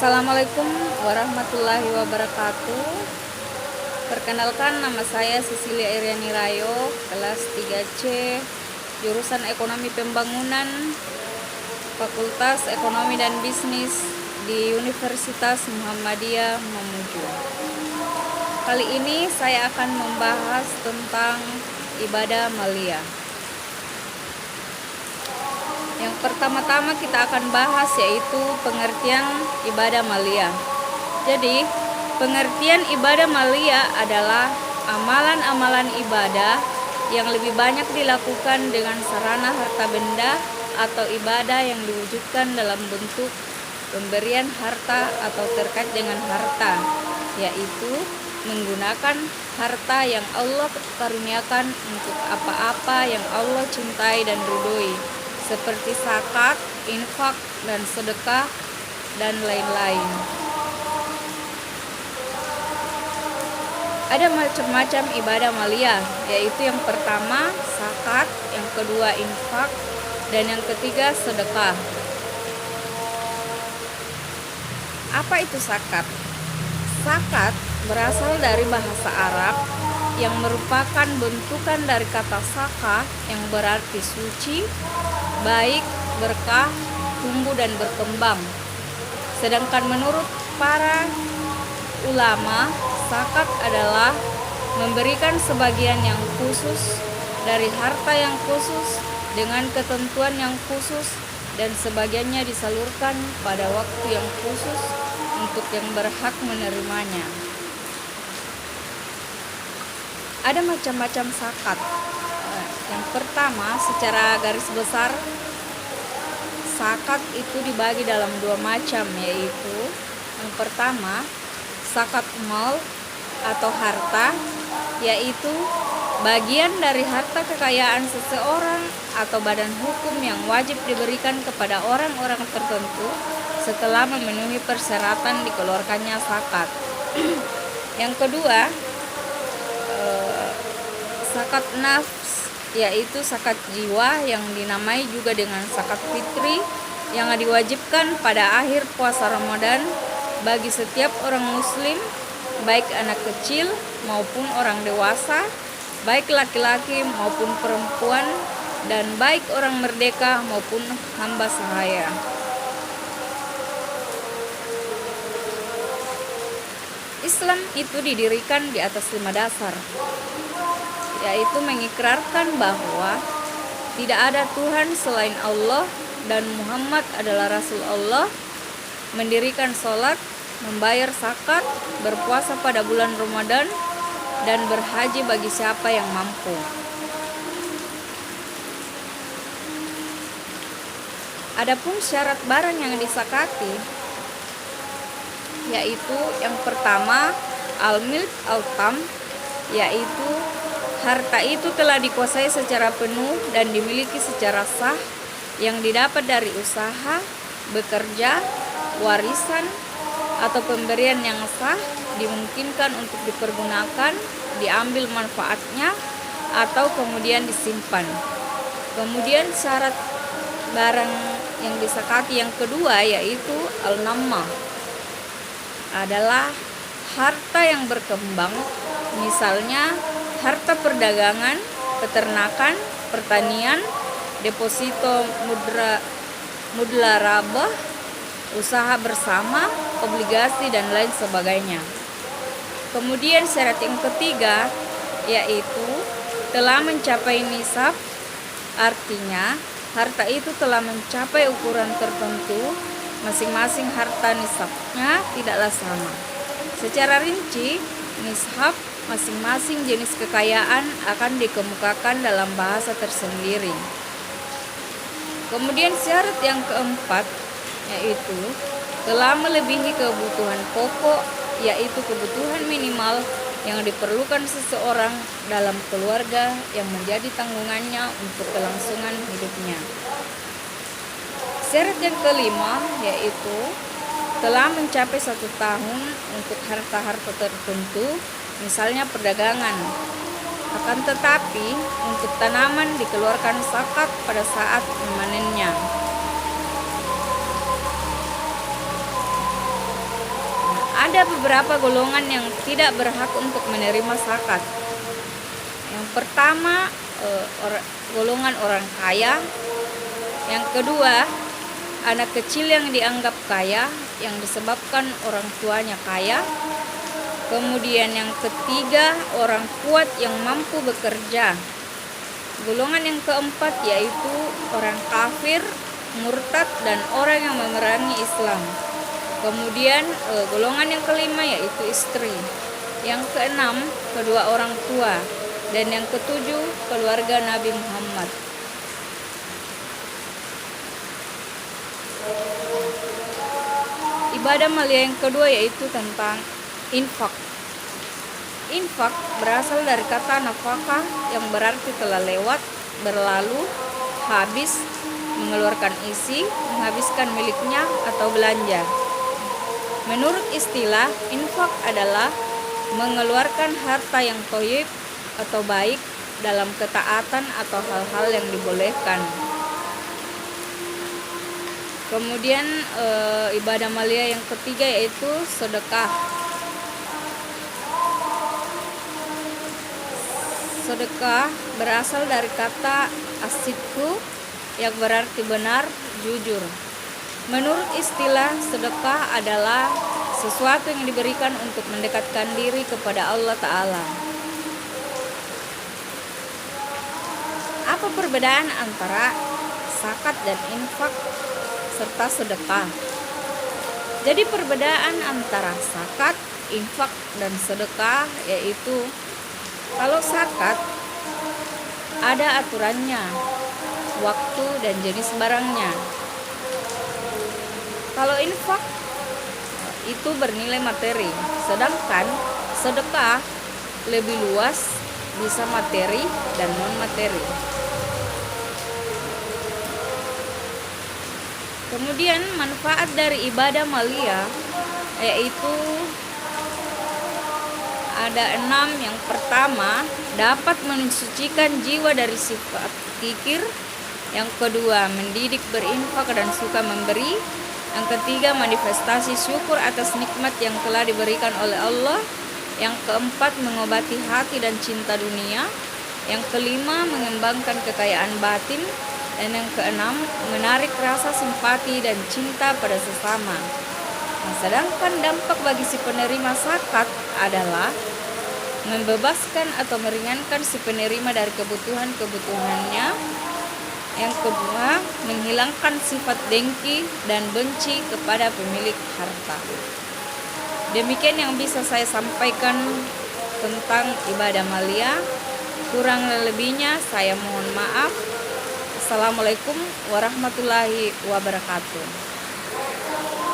Assalamualaikum warahmatullahi wabarakatuh. Perkenalkan, nama saya Cecilia Iriani Rayo, kelas 3C, jurusan Ekonomi Pembangunan, Fakultas Ekonomi dan Bisnis di Universitas Muhammadiyah Mamuju. Kali ini saya akan membahas tentang ibadah maliyah. Yang pertama-tama kita akan bahas yaitu pengertian ibadah maliyah. Jadi, pengertian ibadah maliyah adalah amalan-amalan ibadah yang lebih banyak dilakukan dengan sarana harta benda atau ibadah yang diwujudkan dalam bentuk pemberian harta atau terkait dengan harta, yaitu menggunakan harta yang Allah karuniakan untuk apa-apa yang Allah cintai dan ridhoi, seperti zakat, infak, dan sedekah, dan lain-lain. Ada macam-macam ibadah maliyah, yaitu yang pertama zakat, yang kedua infak, dan yang ketiga sedekah. Apa itu zakat? Zakat berasal dari bahasa Arab yang merupakan bentukan dari kata saka yang berarti suci, baik, berkah, tumbuh dan berkembang. Sedangkan menurut para ulama, zakat adalah memberikan sebagian yang khusus dari harta yang khusus dengan ketentuan yang khusus, dan sebagiannya disalurkan pada waktu yang khusus untuk yang berhak menerimanya. Ada macam-macam zakat. Yang pertama, secara garis besar, zakat itu dibagi dalam dua macam, yaitu yang pertama zakat mal atau harta, yaitu bagian dari harta kekayaan seseorang atau badan hukum yang wajib diberikan kepada orang-orang tertentu setelah memenuhi persyaratan dikeluarkannya zakat. Yang kedua, zakat nafs, yaitu zakat jiwa yang dinamai juga dengan zakat fitri yang diwajibkan pada akhir puasa Ramadan bagi setiap orang muslim, baik anak kecil maupun orang dewasa, baik laki-laki maupun perempuan, dan baik orang merdeka maupun hamba sahaya. Islam itu didirikan di atas 5 dasar, yaitu mengikrarkan bahwa tidak ada Tuhan selain Allah dan Muhammad adalah Rasul Allah, mendirikan sholat, membayar zakat, berpuasa pada bulan Ramadan, dan berhaji bagi siapa yang mampu. Adapun syarat barang yang disakati, yaitu yang pertama al-milk al-tam, yaitu harta itu telah dikuasai secara penuh dan dimiliki secara sah, yang didapat dari usaha, bekerja, warisan, atau pemberian yang sah, dimungkinkan untuk dipergunakan, diambil manfaatnya, atau kemudian disimpan. Kemudian syarat barang yang disakati yang kedua, yaitu al-namma, adalah harta yang berkembang, misalnya harta perdagangan, peternakan, pertanian, deposito mudlarabah, usaha bersama, obligasi, dan lain sebagainya. Kemudian syarat yang ketiga, yaitu telah mencapai nisab, artinya harta itu telah mencapai ukuran tertentu. Masing-masing harta nisabnya tidaklah sama. Secara rinci, nisab masing-masing jenis kekayaan akan dikemukakan dalam bahasa tersendiri. Kemudian syarat yang keempat, yaitu telah melebihi kebutuhan pokok, yaitu kebutuhan minimal yang diperlukan seseorang dalam keluarga yang menjadi tanggungannya untuk kelangsungan hidupnya. Syarat yang kelima, yaitu telah mencapai 1 tahun untuk harta-harta tertentu, misalnya perdagangan. Akan tetapi untuk tanaman dikeluarkan zakat pada saat memanennya. ada beberapa golongan yang tidak berhak untuk menerima zakat. Yang pertama, golongan orang kaya. Yang kedua, anak kecil yang dianggap kaya yang disebabkan orang tuanya kaya. Kemudian yang ketiga, orang kuat yang mampu bekerja. Golongan yang keempat yaitu orang kafir, murtad, dan orang yang memerangi Islam. Kemudian golongan yang kelima yaitu istri. Yang keenam, kedua orang tua. Dan yang ketujuh, keluarga Nabi Muhammad. Ibadah malia yang kedua yaitu tentang infak. Infak berasal dari kata nafkah yang berarti telah lewat, berlalu, habis, mengeluarkan isi, menghabiskan miliknya atau belanja. Menurut istilah, infak adalah mengeluarkan harta yang thayyib atau baik dalam ketaatan atau hal-hal yang dibolehkan. Kemudian ibadah malia yang ketiga yaitu sedekah. Sedekah berasal dari kata as-sidqu yang berarti benar, jujur. Menurut istilah, sedekah adalah sesuatu yang diberikan untuk mendekatkan diri kepada Allah Ta'ala. Apa perbedaan antara zakat dan infak serta sedekah? Jadi perbedaan antara zakat, infak, dan sedekah yaitu kalau zakat ada aturannya, waktu dan jenis barangnya. Kalau infak itu bernilai materi, sedangkan sedekah lebih luas, bisa materi dan non materi. Kemudian manfaat dari ibadah malia yaitu ada 6. Yang pertama, dapat mensucikan jiwa dari sifat kikir. Yang kedua, mendidik berinfak dan suka memberi. Yang ketiga, manifestasi syukur atas nikmat yang telah diberikan oleh Allah. Yang keempat, mengobati hati dan cinta dunia. Yang kelima, mengembangkan kekayaan batin. Dan yang keenam, menarik rasa simpati dan cinta pada sesama. Nah, sedangkan dampak bagi si penerima zakat adalah membebaskan atau meringankan si penerima dari kebutuhan-kebutuhannya. Yang kedua, menghilangkan sifat dengki dan benci kepada pemilik harta. Demikian yang bisa saya sampaikan tentang ibadah malia. Kurang lebihnya saya mohon maaf. Assalamualaikum warahmatullahi wabarakatuh.